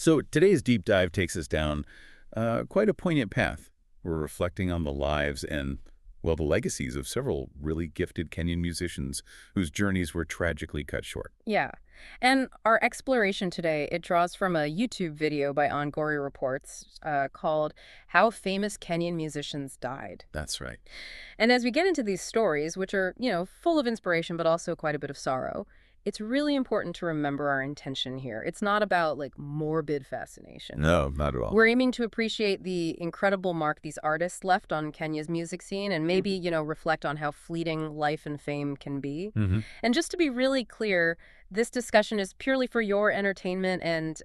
So today's deep dive takes us down quite a poignant path. We're reflecting on the lives and, well, the legacies of several really gifted Kenyan musicians whose journeys were tragically cut short. Yeah. And our exploration today, it draws from a YouTube video by Ongori Reports called How Famous Kenyan Musicians Died. That's right. And as we get into these stories, which are, full of inspiration, but also quite a bit of sorrow, it's really important to remember our intention here. It's not about, morbid fascination. No, not at all. We're aiming to appreciate the incredible mark these artists left on Kenya's music scene and maybe, reflect on how fleeting life and fame can be. And just to be really clear, this discussion is purely for your entertainment and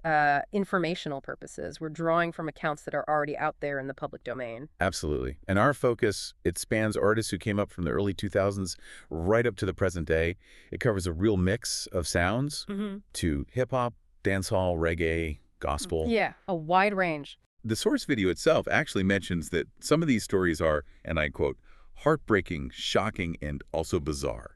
informational purposes. We're drawing from accounts that are already out there in the public domain. Absolutely. And our focus, it spans artists who came up from the early 2000s right up to the present day. It covers a real mix of sounds to hip-hop, dancehall, reggae, gospel. Yeah, a wide range. The source video itself actually mentions that some of these stories are, and I quote, heartbreaking, shocking, and also bizarre.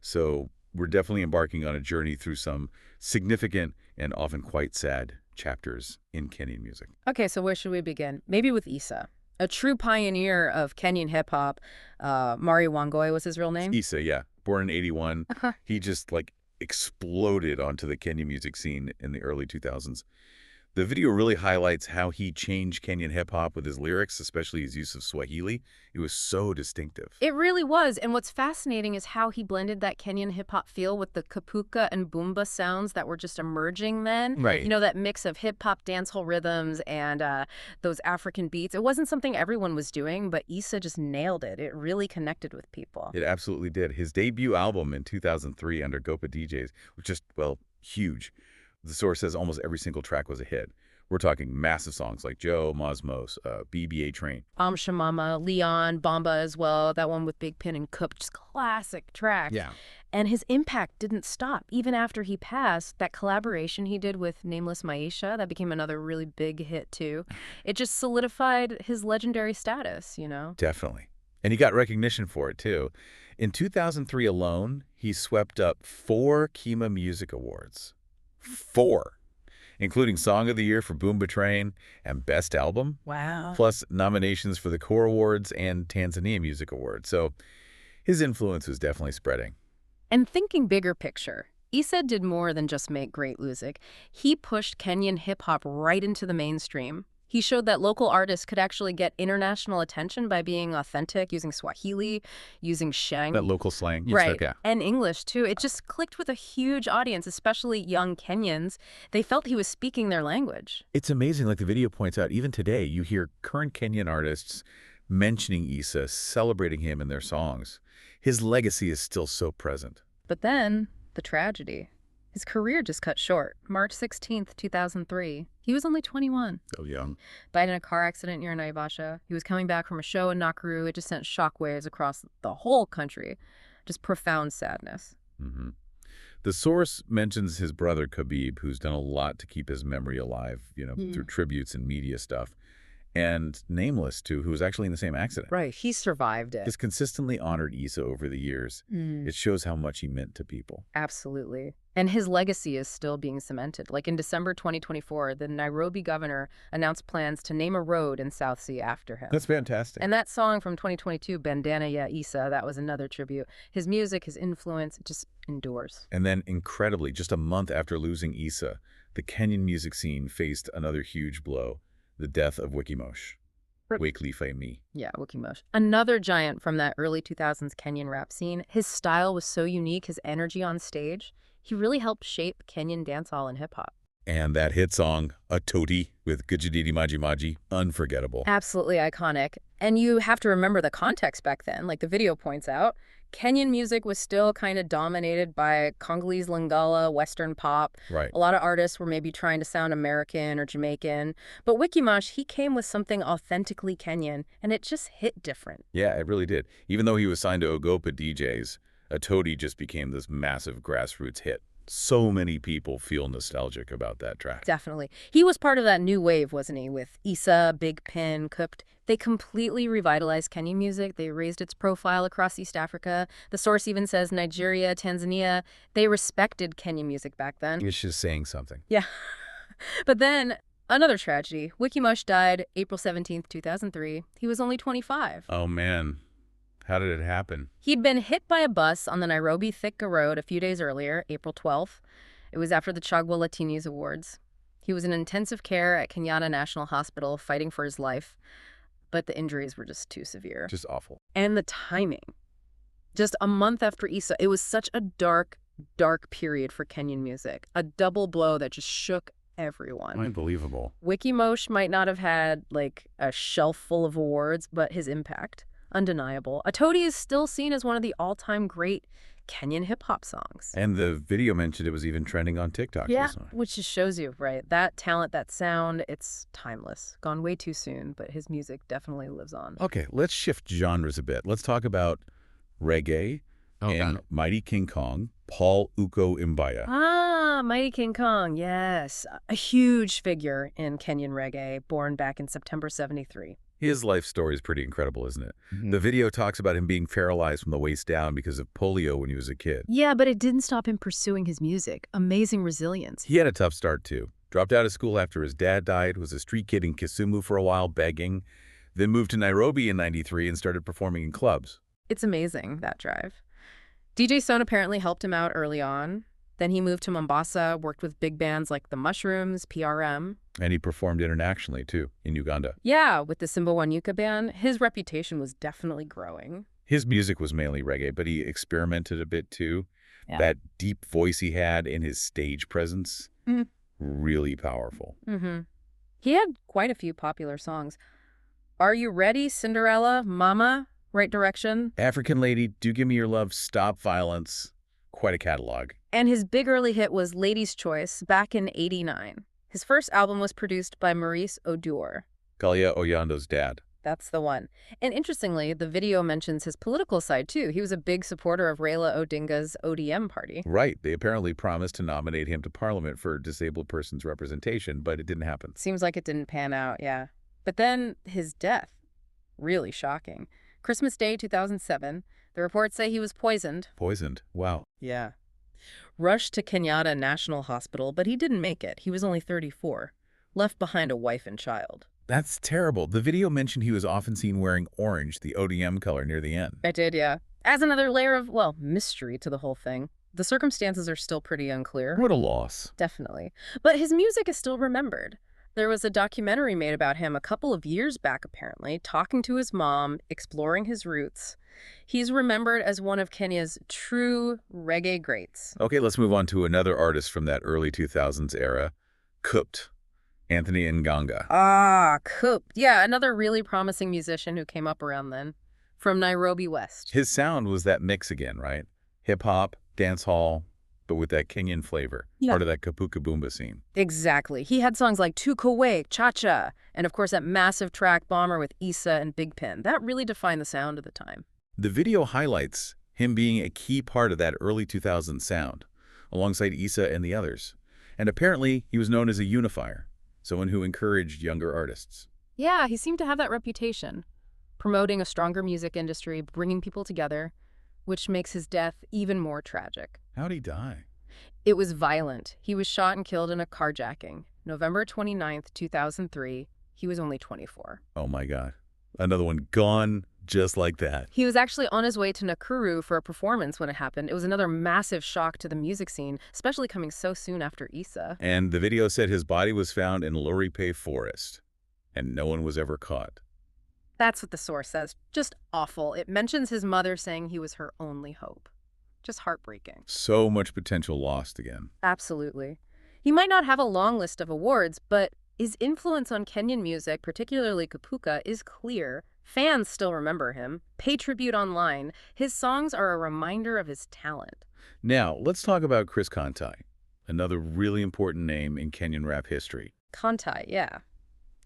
So we're definitely embarking on a journey through some significant and often quite sad chapters in Kenyan music. Okay, so where should we begin? Maybe with Issa, a true pioneer of Kenyan hip-hop. Mari Wangoi was his real name? Issa, yeah. Born in 81. He just, exploded onto the Kenyan music scene in the early 2000s. The video really highlights how he changed Kenyan hip-hop with his lyrics, especially his use of Swahili. It was so distinctive. It really was. And what's fascinating is how he blended that Kenyan hip-hop feel with the Kapuka and Boomba sounds that were just emerging then. Right. That mix of hip-hop dancehall rhythms and those African beats. It wasn't something everyone was doing, but Issa just nailed it. It really connected with people. It absolutely did. His debut album in 2003 under Gopa DJs was just, huge. The source says almost every single track was a hit. We're talking massive songs like Joe, Mosmos, BBA Train. Shamama, Leon, Bomba as well, that one with Big Pin and Coop, just classic tracks. Yeah. And his impact didn't stop. Even after he passed, that collaboration he did with Nameless Maisha, that became another really big hit too. It just solidified his legendary status, Definitely. And he got recognition for it too. In 2003 alone, he swept up 4 Kima Music Awards. 4, including Song of the Year for Boomba Train and Best Album. Wow. Plus nominations for the Core Awards and Tanzania Music Awards. So his influence was definitely spreading. And thinking bigger picture, Issa did more than just make great music. He pushed Kenyan hip-hop right into the mainstream. He showed that local artists could actually get international attention by being authentic, using Swahili, using Sheng. That local slang. Yes, Right, yeah. and English, too. It just clicked with a huge audience, especially young Kenyans. They felt he was speaking their language. It's amazing, like the video points out, even today, you hear current Kenyan artists mentioning Issa, celebrating him in their songs. His legacy is still so present. But then, the tragedy. His career just cut short. March 16th, 2003. He was only 21. So young. Died in a car accident near Naivasha. He was coming back from a show in Nakuru. It just sent shockwaves across the whole country. Just profound sadness. The source mentions his brother Khabib, who's done a lot to keep his memory alive, through tributes and media stuff. And Nameless, too, who was actually in the same accident. Right, he survived it. Has consistently honored Issa over the years. It shows how much he meant to people. Absolutely. And his legacy is still being cemented. Like in December 2024, the Nairobi governor announced plans to name a road in South Sea after him. That's fantastic. And that song from 2022, Bandana Ya Issa, that was another tribute. His music, his influence, it just endures. And then, incredibly, just a month after losing Issa, the Kenyan music scene faced another huge blow. The death of Wikimwos. Wycliffe Me. Yeah, Wikimwos. Another giant from that early 2000s Kenyan rap scene. His style was so unique, his energy on stage. He really helped shape Kenyan dancehall and hip-hop. And that hit song, Atoti, with Gujadidi Maji Maji, unforgettable. Absolutely iconic. And you have to remember the context back then, like the video points out. Kenyan music was still kind of dominated by Congolese Lingala, Western pop. Right. A lot of artists were maybe trying to sound American or Jamaican. But Wikimwos, he came with something authentically Kenyan, and it just hit different. Yeah, it really did. Even though he was signed to Ogopa DJs, Atoti just became this massive grassroots hit. So many people feel nostalgic about that track. Definitely. He was part of that new wave, wasn't he? With Issa, Big Pin, Kupt. They completely revitalized Kenyan music. They raised its profile across East Africa. The source even says Nigeria, Tanzania, they respected Kenyan music back then. It's just saying something. Yeah. But then, another tragedy. Wikimwos died April 17th, 2003. He was only 25. Oh, man. How did it happen? He'd been hit by a bus on the Nairobi Thika Road a few days earlier, April 12th. It was after the Chagwa Latinis Awards. He was in intensive care at Kenyatta National Hospital fighting for his life, but the injuries were just too severe. Just awful. And the timing. Just a month after Issa, it was such a dark, dark period for Kenyan music. A double blow that just shook everyone. Unbelievable. Wikimwos might not have had, like, a shelf full of awards, but his impact, undeniable. Atoti is still seen as one of the all-time great Kenyan hip-hop songs. And the video mentioned it was even trending on TikTok recently. Which just shows you, right? That talent, that sound, it's timeless. Gone way too soon, but his music definitely lives on. Okay, let's shift genres a bit. Let's talk about reggae and Mighty King Kong, Paul Uko Imbaya. Ah, Mighty King Kong, yes. A huge figure in Kenyan reggae, born back in September 73. His life story is pretty incredible, isn't it? The video talks about him being paralyzed from the waist down because of polio when he was a kid. Yeah, but it didn't stop him pursuing his music. Amazing resilience. He had a tough start, too. Dropped out of school after his dad died, was a street kid in Kisumu for a while, begging, then moved to Nairobi in '93 and started performing in clubs. It's amazing, that drive. DJ Son apparently helped him out early on. Then he moved to Mombasa, worked with big bands like The Mushrooms, PRM. And he performed internationally, too, in Uganda. Yeah, with the Simba Wanyuka band, his reputation was definitely growing. His music was mainly reggae, but he experimented a bit, too. Yeah. That deep voice he had in his stage presence, really powerful. He had quite a few popular songs. Are You Ready, Cinderella, Mama, Right Direction? African Lady, Do Give Me Your Love, Stop Violence. Quite a catalog. And his big early hit was Lady's Choice back in '89. His first album was produced by Maurice Odur. Kalia Oyando's dad. That's the one. And interestingly, the video mentions his political side, too. He was a big supporter of Raila Odinga's ODM party. Right. They apparently promised to nominate him to Parliament for disabled persons representation, but it didn't happen. Seems like it didn't pan out, yeah. But then his death. Really shocking. Christmas Day 2007. The reports say he was poisoned. Poisoned? Wow. Yeah. Rushed to Kenyatta National Hospital, but he didn't make it. He was only 34. Left behind a wife and child. That's terrible. The video mentioned he was often seen wearing orange, the ODM color, near the end. I did, yeah. As another layer of, well, mystery to the whole thing. The circumstances are still pretty unclear. What a loss. Definitely. But his music is still remembered. There was a documentary made about him a couple of years back, apparently, talking to his mom, exploring his roots. He's remembered as one of Kenya's true reggae greats. Okay, let's move on to another artist from that early 2000s era, K-rupt, Anthony Nganga. Ah, K-rupt. Yeah, another really promising musician who came up around then, from Nairobi West. His sound was that mix again, right? Hip-hop, dancehall, but with that Kenyan flavor, part of that Kapuka Boomba scene. Exactly. He had songs like Tukowe, Cha-Cha, and of course that massive track Bomber with Issa and Big Pin. That really defined the sound of the time. The video highlights him being a key part of that early 2000s sound, alongside Issa and the others. And apparently, he was known as a unifier, someone who encouraged younger artists. Yeah, he seemed to have that reputation, promoting a stronger music industry, bringing people together, which makes his death even more tragic. How'd he die? It was violent. He was shot and killed in a carjacking. November 29th, 2003. He was only 24. Oh my God. Another one gone just like that. He was actually on his way to Nakuru for a performance when it happened. It was another massive shock to the music scene, especially coming so soon after Issa. And the video said his body was found in Loripe Forest, and no one was ever caught. That's what the source says. Just awful. It mentions his mother saying he was her only hope. Just heartbreaking. So much potential lost again. Absolutely. He might not have a long list of awards, but his influence on Kenyan music, particularly Kapuka, is clear. Fans still remember him, pay tribute online. His songs are a reminder of his talent. Now, let's talk about Chris Kantai, another really important name in Kenyan rap history. Kantai, yeah.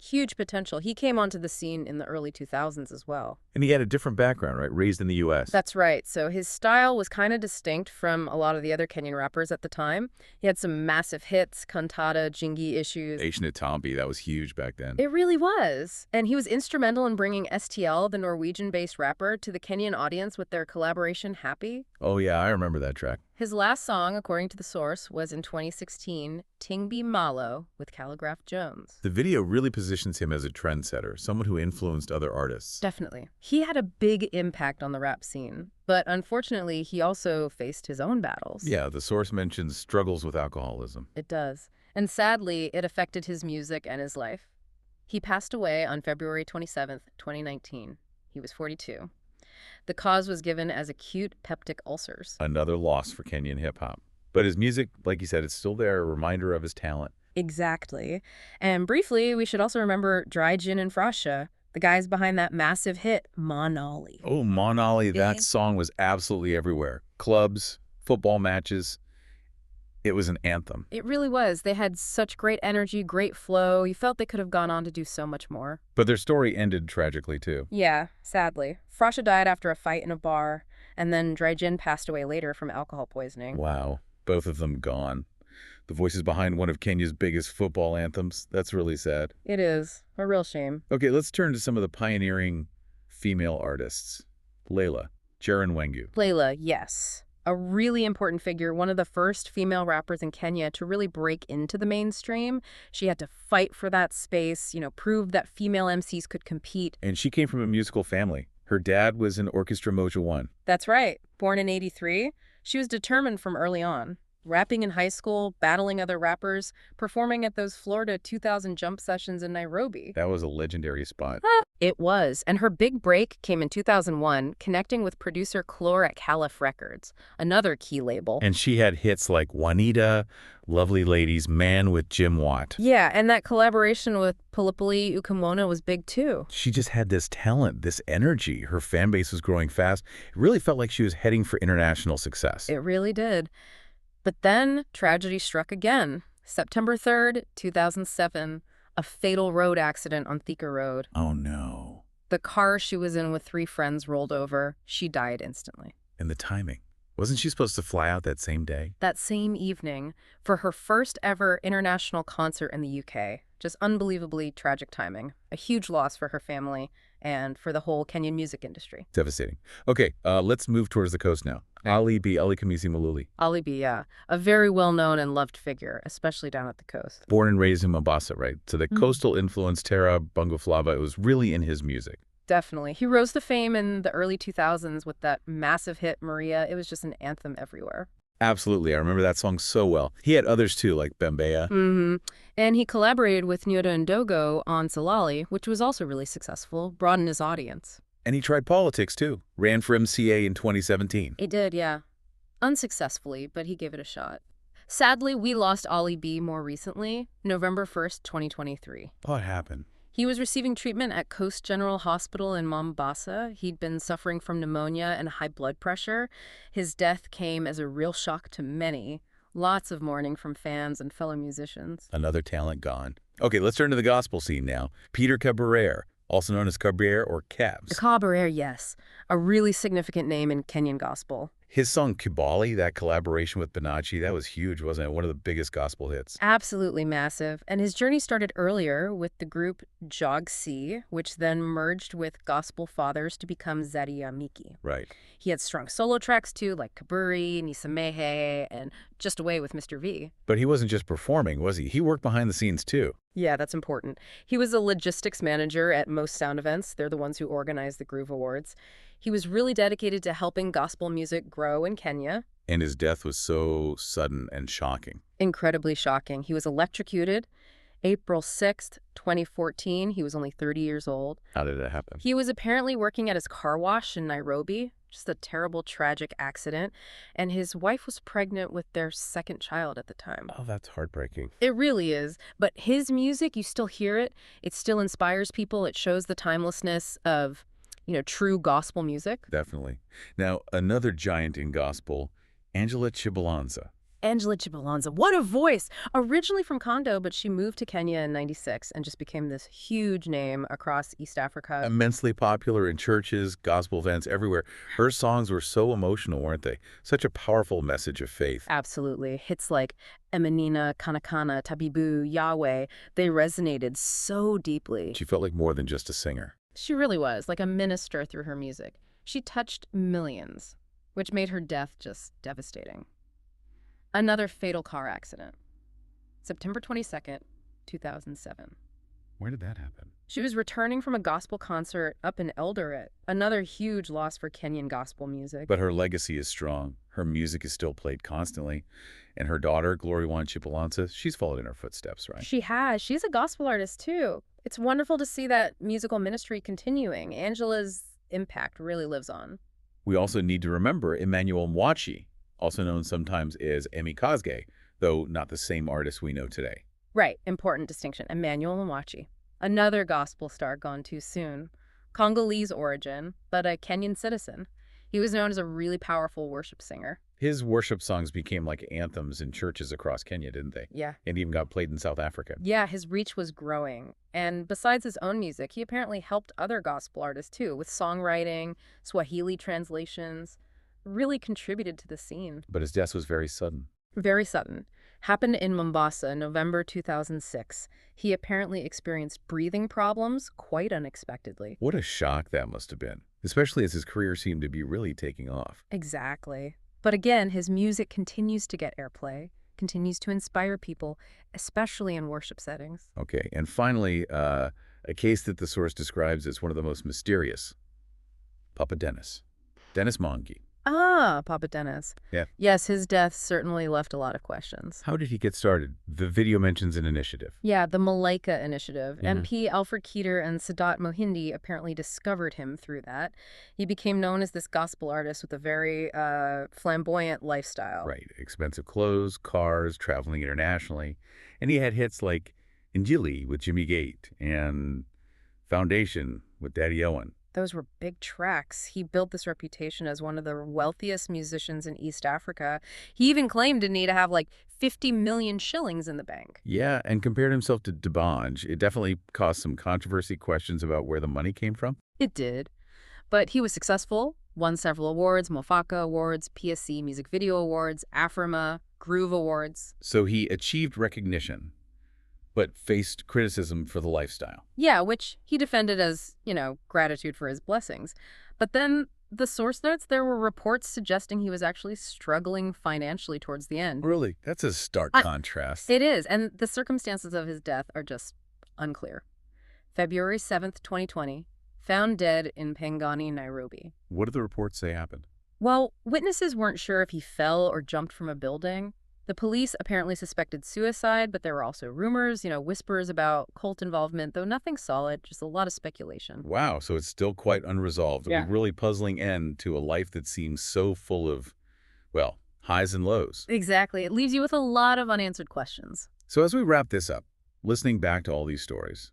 Huge potential. He came onto the scene in the early 2000s as well. And he had a different background, right? Raised in the U.S. That's right. So his style was kind of distinct from a lot of the other Kenyan rappers at the time. He had some massive hits, Cantata, Jingi Issues. Asian Tambi, that was huge back then. It really was. And he was instrumental in bringing STL, the Norwegian-based rapper, to the Kenyan audience with their collaboration Happy. Oh yeah, I remember that track. His last song, according to the source, was in 2016, Tingbi Malo with Calligraph Jones. The video really positions him as a trendsetter, someone who influenced other artists. Definitely. He had a big impact on the rap scene, but unfortunately, he also faced his own battles. Yeah, the source mentions struggles with alcoholism. It does. And sadly, it affected his music and his life. He passed away on February 27th, 2019. He was 42. The cause was given as acute peptic ulcers. Another loss for Kenyan hip-hop. But his music, like you said, it's still there, a reminder of his talent. Exactly. And briefly, we should also remember Dry Gin and Frasha, the guys behind that massive hit, Monolly. Oh, Monolly, that song was absolutely everywhere. Clubs, football matches. It was an anthem. It really was. They had such great energy, great flow. You felt they could have gone on to do so much more. But their story ended tragically, too. Yeah, sadly. Frasha died after a fight in a bar, and then Dry Gin passed away later from alcohol poisoning. Wow, both of them gone. The voices behind one of Kenya's biggest football anthems. That's really sad. It is. A real shame. Okay, let's turn to some of the pioneering female artists. Layla, Jaren Wengu. Layla, yes. A really important figure, one of the first female rappers in Kenya to really break into the mainstream. She had to fight for that space, prove that female MCs could compete. And she came from a musical family. Her dad was in Orchestra Moja 1. That's right. Born in '83, she was determined from early on. Rapping in high school, battling other rappers, performing at those Florida 2000 jump sessions in Nairobi. That was a legendary spot. It was, and her big break came in 2001, connecting with producer Clore at Caliph Records, another key label. And she had hits like Juanita, Lovely Ladies, Man with Jim Watt. Yeah, and that collaboration with Pilipili Ukamona was big too. She just had this talent, this energy. Her fan base was growing fast. It really felt like she was heading for international success. It really did. But then tragedy struck again. September 3rd, 2007, a fatal road accident on Thika Road. Oh, no. The car she was in with 3 friends rolled over. She died instantly. And the timing. Wasn't she supposed to fly out that same day? That same evening, for her first ever international concert in the UK. Just unbelievably tragic timing. A huge loss for her family and for the whole Kenyan music industry. Devastating. Okay, let's move towards the coast now. Ali B. Ali Kamisi Maluli. Ali B, yeah. A very well-known and loved figure, especially down at the coast. Born and raised in Mombasa, right? So the coastal influence, Terra, Bongo Flava, it was really in his music. Definitely. He rose to fame in the early 2000s with that massive hit, Maria. It was just an anthem everywhere. Absolutely. I remember that song so well. He had others too, like Bembeya. And he collaborated with Nyota Ndogo on Salali, which was also really successful, broadened his audience. And he tried politics too. Ran for MCA in 2017. He did, yeah. Unsuccessfully, but he gave it a shot. Sadly, we lost Ali B more recently, November 1st, 2023. What happened? He was receiving treatment at Coast General Hospital in Mombasa. He'd been suffering from pneumonia and high blood pressure. His death came as a real shock to many. Lots of mourning from fans and fellow musicians. Another talent gone. Okay, let's turn to the gospel scene now. Peter Cabrera, also known as Cabrera or Cabs. Cabrera, yes. A really significant name in Kenyan gospel. His song Kibali, that collaboration with Benachi, that was huge, wasn't it? One of the biggest gospel hits. Absolutely massive. And his journey started earlier with the group Jog C, which then merged with gospel fathers to become Zaria Miki. Right. He had strong solo tracks too, like Kaburi, Nisamehe, and Just Away with Mr. V. But he wasn't just performing, was he? He worked behind the scenes too. Yeah, that's important. He was a logistics manager at most sound events. They're the ones who organize the Groove Awards. He was really dedicated to helping gospel music grow in Kenya. And his death was so sudden and shocking. Incredibly shocking. He was electrocuted April 6th, 2014. He was only 30 years old. How did it happen? He was apparently working at his car wash in Nairobi. Just a terrible, tragic accident. And his wife was pregnant with their second child at the time. Oh, that's heartbreaking. It really is. But his music, you still hear it. It still inspires people. It shows the timelessness of, true gospel music. Definitely. Now, another giant in gospel, Angela Chibalonza. Angela Chibalonza, what a voice! Originally from Kondo, but she moved to Kenya in '96 and just became this huge name across East Africa. Immensely popular in churches, gospel events, everywhere. Her songs were so emotional, weren't they? Such a powerful message of faith. Absolutely. Hits like Emanina, Kanakana, Tabibu, Yahweh, they resonated so deeply. She felt like more than just a singer. She really was, like a minister through her music. She touched millions. which made her death just devastating. Another fatal car accident. September 22nd, 2007. Where did that happen? She was returning from a gospel concert up in Eldoret, another huge loss for Kenyan gospel music. But her legacy is strong. Her music is still played constantly. And her daughter, Angela Chibalonza, she's followed in her footsteps, right? She has. She's a gospel artist, too. It's wonderful to see that musical ministry continuing. Angela's impact really lives on. We also need to remember Emmanuel Mwachi, also known sometimes as Emi Kazge, though not the same artist we know today. Right, important distinction. Emmanuel Mwachi, another gospel star gone too soon. Congolese origin, but a Kenyan citizen. He was known as a really powerful worship singer. His worship songs became like anthems in churches across Kenya, didn't they? Yeah. And even got played in South Africa. Yeah, his reach was growing. And besides his own music, he apparently helped other gospel artists too, with songwriting, Swahili translations, really contributed to the scene. But his death was very sudden. Very sudden. Happened in Mombasa, November 2006. He apparently experienced breathing problems quite unexpectedly. What a shock that must have been, especially as his career seemed to be really taking off. Exactly. But again, his music continues to get airplay, continues to inspire people, especially in worship settings. Okay, and finally, a case that the source describes as one of the most mysterious. Papa Dennis. Dennis Mongi. Ah, Papa Dennis. Yeah. Yes, his death certainly left a lot of questions. How did he get started? The video mentions an initiative. Yeah, the Malaika Initiative. Mhm. MP Alfred Keeter and Sadat Mohindi apparently discovered him through that. He became known as this gospel artist with a very flamboyant lifestyle. Right, expensive clothes, cars, traveling internationally. And he had hits like Injili with Jimmy Gate and Foundation with Daddy Owen. Those were big tracks. He built this reputation as one of the wealthiest musicians in East Africa. He even claimed to need to have like 50 million shillings in the bank. Yeah, and compared himself to D'banj. It definitely caused some controversy, questions about where the money came from. It did. But he was successful, won several awards, Mofaka Awards, PSC Music Video Awards, Afrima, Groove Awards. So he achieved recognition, but faced criticism for the lifestyle. Yeah, which he defended as, gratitude for his blessings. But then the source notes there were reports suggesting he was actually struggling financially towards the end. Really? That's a stark contrast. It is, and the circumstances of his death are just unclear. February 7th, 2020, found dead in Pangani, Nairobi. What do the reports say happened? Well, witnesses weren't sure if he fell or jumped from a building. The police apparently suspected suicide, but there were also rumors, whispers about cult involvement, though nothing solid, just a lot of speculation. Wow, so it's still quite unresolved. Yeah. A really puzzling end to a life that seems so full of, well, highs and lows. Exactly. It leaves you with a lot of unanswered questions. So as we wrap this up, listening back to all these stories,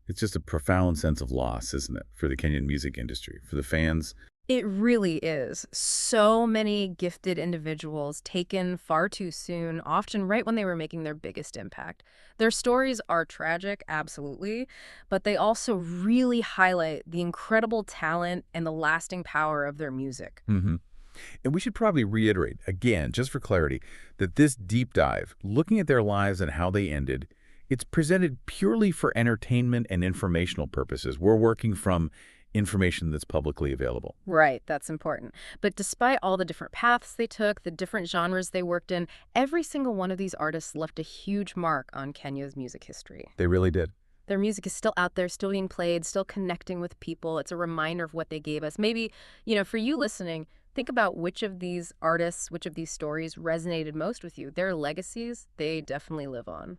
it's just a profound sense of loss, isn't it, for the Kenyan music industry, for the fans. It really is. So many gifted individuals taken far too soon, often right when they were making their biggest impact. Their stories are tragic, absolutely, but they also really highlight the incredible talent and the lasting power of their music. Mm-hmm. And we should probably reiterate, again, just for clarity, that this deep dive, looking at their lives and how they ended, it's presented purely for entertainment and informational purposes. We're working from information that's publicly available. Right, that's important. But despite all the different paths they took, the different genres they worked in, every single one of these artists left a huge mark on Kenya's music history. They really did. Their music is still out there, still being played, still connecting with people. It's a reminder of what they gave us. Maybe, for you listening, think about which of these artists, which of these stories resonated most with you. Their legacies, they definitely live on.